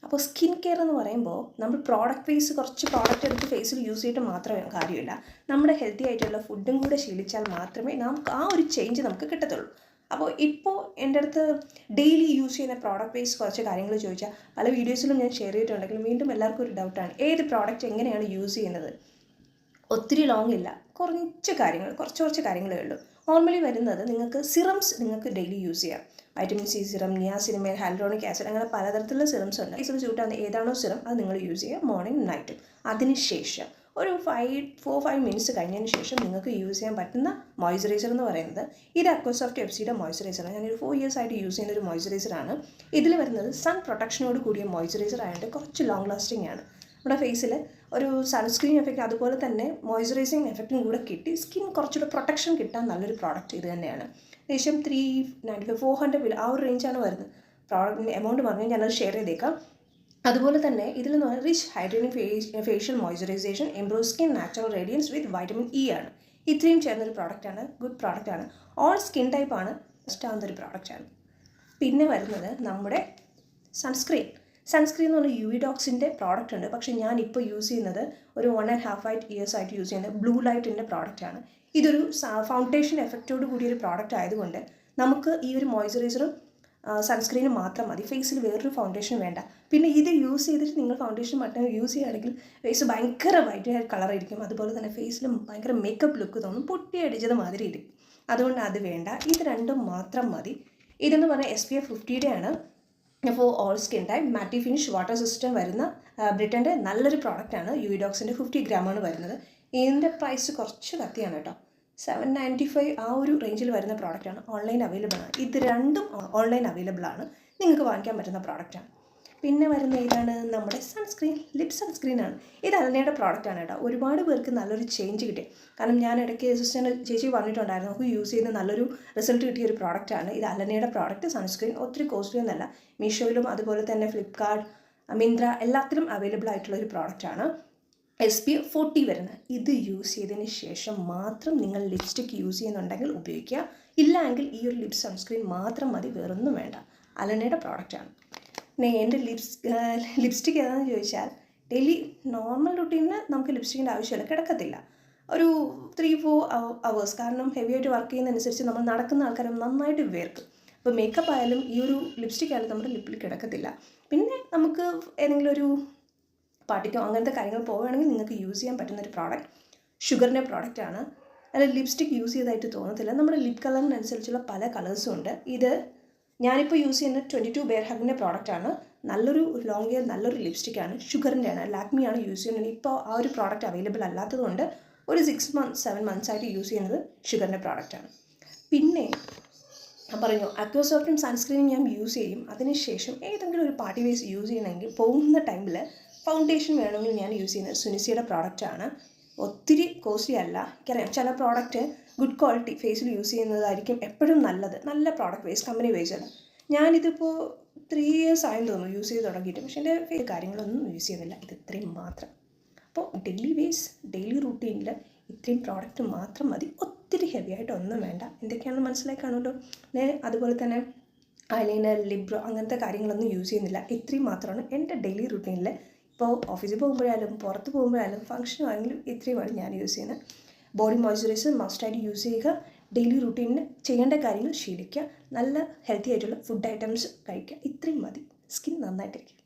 അപ്പോൾ skin care എന്ന് പറയുമ്പോൾ നമ്മൾ പ്രോഡക്റ്റ് വൈസ് കുറച്ച് പ്രോഡക്റ്റ് എടുത്ത് ഫേസിൽ യൂസ് ചെയ്തിട്ട് മാത്രമേ കാര്യമില്ല. നമ്മുടെ ഹെൽത്തി ആയിട്ടുള്ള ഫുഡും കൂടെ ശീലിച്ചാൽ മാത്രമേ നമുക്ക് ആ ഒരു ചേഞ്ച് നമുക്ക് കിട്ടത്തുള്ളൂ. അപ്പോൾ ഇപ്പോൾ എൻ്റെ അടുത്ത് ഡെയിലി യൂസ് ചെയ്യുന്ന പ്രോഡക്റ്റ് വൈസ് കുറച്ച് കാര്യങ്ങൾ ചോദിച്ചാൽ പല വീഡിയോസിലും ഞാൻ ഷെയർ ചെയ്തിട്ടുണ്ടെങ്കിലും വീണ്ടും എല്ലാവർക്കും ഒരു ഡൗട്ടാണ്, ഏത് പ്രോഡക്റ്റ് എങ്ങനെയാണ് യൂസ് ചെയ്യുന്നത്. ഒത്തിരി ലോങ് ഇല്ല, കുറച്ച് കാര്യങ്ങളേ ഉള്ളൂ. നോർമലി വരുന്നത് നിങ്ങൾക്ക് സിറംസ് നിങ്ങൾക്ക് ഡെയിലി യൂസ് ചെയ്യാം. Vitamin C serum, niacinamide, hyaluronic acid, അങ്ങനെ പലതരത്തിലുള്ള സിറംസ് ഉണ്ട്. ഇതിൽ ചൂട്ടാവുന്ന ഏതാണോ സിറം അത് നിങ്ങൾ യൂസ് ചെയ്യുക മോർണിംഗ് നൈറ്റും. അതിനുശേഷം ഒരു 4-5 മിനിറ്റ്സ് കഴിഞ്ഞതിന് ശേഷം നിങ്ങൾക്ക് യൂസ് ചെയ്യാൻ പറ്റുന്ന മോയ്സ്ചറൈസർ എന്ന് പറയുന്നത് ഇത് അക്വാസോഫ്റ്റ് എഫ്സിയുടെ മോയ്സ്ചറൈസറാണ്. ഞാനൊരു 4 years ആയിട്ട് യൂസ് ചെയ്യുന്ന ഒരു മോയ്സ്ചറൈസറാണ്. ഇതിൽ വരുന്നത് സൺ പ്രൊട്ടക്ഷനോട് കൂടിയ മോയ്സ്ചറൈസർ ആയതുകൊണ്ട് കുറച്ച് ലോങ് ലാസ്റ്റിംഗ് ആണ്. നമ്മുടെ ഫേസിൽ ഒരു സൺസ്ക്രീൻ എഫക്റ്റ് അതുപോലെ തന്നെ മോയ്സ്ചറൈസിങ് എഫക്റ്റും കൂടെ കിട്ടി സ്കിൻ കുറച്ചുകൂടെ പ്രൊട്ടക്ഷൻ കിട്ടാൻ നല്ലൊരു പ്രോഡക്റ്റ് ഇത് തന്നെയാണ്. ഏകദേശം 395-400 ആ ഒരു റേഞ്ചാണ് വരുന്നത്. പ്രോഡക്റ്റിൻ്റെ എമൗണ്ട് പറഞ്ഞാൽ ഞാനത് ഷെയർ ചെയ്തേക്കാം. അതുപോലെ തന്നെ ഇതിൽ നിന്ന് പറഞ്ഞാൽ rich hydrating facial moisturisation, improve skin, natural radiance with vitamin E ആണ്. ഇത്രയും ചേർന്നൊരു പ്രോഡക്റ്റാണ്, ഗുഡ് പ്രോഡക്റ്റാണ്. ഓൾ സ്കിൻ ടൈപ്പാണ് ഇഷ്ടമാകുന്നൊരു പ്രോഡക്റ്റാണ്. പിന്നെ വരുന്നത് നമ്മുടെ സൺസ്ക്രീൻ എന്ന് പറഞ്ഞാൽ യുവിഡോക്സിൻ്റെ പ്രോഡക്റ്റ് ഉണ്ട്. പക്ഷേ ഞാനിപ്പോൾ യൂസ് ചെയ്യുന്നത് ഒരു 1.5 years ആയിട്ട് യൂസ് ചെയ്യുന്നത് ബ്ലൂ ലൈറ്റിൻ്റെ പ്രോഡക്റ്റാണ്. ഇതൊരു ഫൗണ്ടേഷൻ എഫക്റ്റോട് കൂടിയൊരു പ്രോഡക്റ്റ് ആയതുകൊണ്ട് നമുക്ക് ഈ ഒരു മോയ്സ്ചറൈസറും സൺസ്ക്രീനും മാത്രം മതി, ഫേസിൽ വേറൊരു ഫൗണ്ടേഷൻ വേണ്ട. പിന്നെ ഇത് യൂസ് ചെയ്തിട്ട് നിങ്ങൾ ഫൗണ്ടേഷൻ മറ്റും യൂസ് ചെയ്യുകയാണെങ്കിൽ ഫേസ് ഭയങ്കര വൈറ്റ് കളറായിരിക്കും. അതുപോലെ തന്നെ ഫേസിലും ഭയങ്കര മേക്കപ്പ് ലുക്ക് തോന്നും, പൊട്ടിയടിച്ചത് മാതിരി ഇരിക്കും. അതുകൊണ്ട് അത് വേണ്ട, ഇത് രണ്ടും മാത്രം മതി. ഇതെന്ന് പറഞ്ഞാൽ SPF 50 ആണ്. ഫോർ ഓൾ സ്കിൻ ടൈപ്പ്, മാറ്റി ഫിനിഷ്, വാട്ടർ സിസ്റ്റം വരുന്ന ബ്രിട്ടൻ്റെ നല്ലൊരു പ്രോഡക്റ്റാണ്. യുവിഡോക്സിൻ്റെ 50 ഗ്രാമാണ് വരുന്നത്. ഇതിൻ്റെ പ്രൈസ് കുറച്ച് കത്തിയാണ് കേട്ടോ, 795 ആ ഒരു റേഞ്ചിൽ വരുന്ന പ്രോഡക്റ്റാണ്. ഓൺലൈൻ അവൈലബിൾ ആണ്. ഇത് രണ്ടും ഓൺലൈൻ അവൈലബിൾ ആണ്, നിങ്ങൾക്ക് വാങ്ങിക്കാൻ പറ്റുന്ന പ്രോഡക്റ്റാണ്. പിന്നെ വരുന്ന ഇതാണ് നമ്മുടെ സൺസ്ക്രീൻ, ലിപ് സൺസ്ക്രീനാണ്. ഇത് അലനയുടെ പ്രോഡക്റ്റാണ് കേട്ടോ. ഒരുപാട് പേർക്ക് നല്ലൊരു ചേഞ്ച് കിട്ടി. കാരണം ഞാൻ ഇടയ്ക്ക് സിസ്റ്ററിൻ്റെ ചേച്ചി പറഞ്ഞിട്ടുണ്ടായിരുന്നു, നമുക്ക് യൂസ് ചെയ്ത് നല്ലൊരു റിസൾട്ട് കിട്ടിയ ഒരു പ്രോഡക്റ്റാണ് ഇത്. അലനയുടെ പ്രോഡക്റ്റ് സൺസ്ക്രീൻ ഒത്തിരി കോസ്റ്റ്ലി ഒന്നല്ല, മീഷോയിലും അതുപോലെ തന്നെ ഫ്ലിപ്കാർട്ട്, മിന്ത്ര എല്ലാത്തിലും അവൈലബിൾ ആയിട്ടുള്ള ഒരു പ്രോഡക്റ്റാണ്. SPF 40 വരുന്നത്. ഇത് യൂസ് ചെയ്തതിന് ശേഷം മാത്രം നിങ്ങൾ ലിപ്സ്റ്റിക്ക് യൂസ് ചെയ്യുന്നുണ്ടെങ്കിൽ ഉപയോഗിക്കുക. ഇല്ലെങ്കിൽ ഈ ഒരു ലിപ് സൺസ്ക്രീൻ മാത്രം മതി, വേറൊന്നും വേണ്ട. അലനയുടെ പ്രോഡക്റ്റാണ്. പിന്നെ എൻ്റെ ലിപ്സ്റ്റിക്ക് ഏതാണെന്ന് ചോദിച്ചാൽ ഡെയിലി നോർമൽ റുട്ടീനിൽ നമുക്ക് ലിപ്സ്റ്റിക്കിൻ്റെ ആവശ്യമില്ല, കിടക്കത്തില്ല. ഒരു 3-4 hours. കാരണം ഹെവി ആയിട്ട് വർക്ക് ചെയ്യുന്നതനുസരിച്ച് നമ്മൾ നടക്കുന്ന ആൾക്കാരും നന്നായിട്ട് വേർക്കും. അപ്പോൾ മേക്കപ്പ് ആയാലും ഈ ഒരു ലിപ്സ്റ്റിക് ആയാലും നമ്മുടെ ലിപ്പിൽ കിടക്കത്തില്ല. പിന്നെ നമുക്ക് ഏതെങ്കിലും ഒരു പാർട്ടിക്കോ അങ്ങനത്തെ കാര്യങ്ങൾ പോവുകയാണെങ്കിൽ നിങ്ങൾക്ക് യൂസ് ചെയ്യാൻ പറ്റുന്നൊരു പ്രോഡക്റ്റ് ഷുഗറിൻ്റെ പ്രോഡക്റ്റാണ്. അതിൽ ലിപ്സ്റ്റിക് യൂസ് ചെയ്തതായിട്ട് തോന്നത്തില്ല. നമ്മുടെ ലിപ് കളറിനനുസരിച്ചുള്ള പല കളേഴ്സും ഉണ്ട്. ഇത് ഞാനിപ്പോൾ യൂസ് ചെയ്യുന്ന 22 ബെയർ ഹഗിൻ്റെ പ്രോഡക്റ്റാണ്. നല്ലൊരു ലോങ് ഇയർ നല്ലൊരു ലിപ്സ്റ്റിക്കാണ്, ഷുഗറിൻ്റെയാണ്, ലാക്മിയാണ് യൂസ് ചെയ്യുന്നത്. ഇപ്പോൾ ആ ഒരു പ്രോഡക്റ്റ് അവൈലബിൾ അല്ലാത്തതുകൊണ്ട് ഒരു 6-7 months ആയിട്ട് യൂസ് ചെയ്യുന്നത് ഷുഗറിൻ്റെ പ്രോഡക്റ്റാണ്. പിന്നെ ഞാൻ പറഞ്ഞു അക്വാസോഫ്റ്റും സൺസ്ക്രീനും ഞാൻ യൂസ് ചെയ്യും. അതിനുശേഷം ഏതെങ്കിലും ഒരു പാർട്ടി വേസ് യൂസ് ചെയ്യണമെങ്കിൽ പോകുന്ന ടൈമിൽ ഫൗണ്ടേഷൻ വേണമെങ്കിൽ ഞാൻ യൂസ് ചെയ്യുന്നത് സുനിസിയുടെ പ്രോഡക്റ്റാണ്. ഒത്തിരി കോസ്റ്റ്ലി അല്ല. എനിക്കറിയാം ചില പ്രോഡക്റ്റ് ഗുഡ് ക്വാളിറ്റി ഫേസിൽ യൂസ് ചെയ്യുന്നതായിരിക്കും എപ്പോഴും നല്ലത്, നല്ല പ്രോഡക്റ്റ് വൈസ് കമ്പനി വൈസ് അല്ല. ഞാനിതിപ്പോൾ 3 years ആയെന്ന് തോന്നുന്നു യൂസ് ചെയ്ത് തുടങ്ങിയിട്ട്. പക്ഷേ എൻ്റെ കാര്യങ്ങളൊന്നും യൂസ് ചെയ്യുന്നില്ല, ഇത് ഇത്രയും മാത്രം. അപ്പോൾ ഡെയിലി റൂട്ടീനിൽ ഇത്രയും പ്രോഡക്റ്റ് മാത്രം മതി, ഒത്തിരി ഹെവി ആയിട്ട് ഒന്നും വേണ്ട. എന്തൊക്കെയാണെന്ന് മനസ്സിലായി കാണുമല്ലോ. അതുപോലെ തന്നെ ഐലൈനർ, ലിബ്രോ അങ്ങനത്തെ കാര്യങ്ങളൊന്നും യൂസ് ചെയ്യുന്നില്ല. ഇത്രയും മാത്രമാണ് എൻ്റെ ഡെയിലി റൂട്ടീനിൽ. ഇപ്പോൾ ഓഫീസിൽ പോകുമ്പോഴായാലും പുറത്ത് പോകുമ്പോഴായാലും ഫംഗ്ഷനാണെങ്കിലും ഇത്രയുമാണ് ഞാൻ യൂസ് ചെയ്യുന്നത്. ബോഡി മോയ്സ്ചറൈസർ മസ്റ്റായിട്ട് യൂസ് ചെയ്യുക. ഡെയിലി റൂട്ടീനിൽ ചെയ്യേണ്ട കാര്യങ്ങൾ ശീലിക്കുക. നല്ല ഹെൽത്തി ആയിട്ടുള്ള ഫുഡ് ഐറ്റംസ് കഴിക്കുക. ഇത്രയും മതി, സ്കിൻ നന്നായിട്ടിരിക്കുക.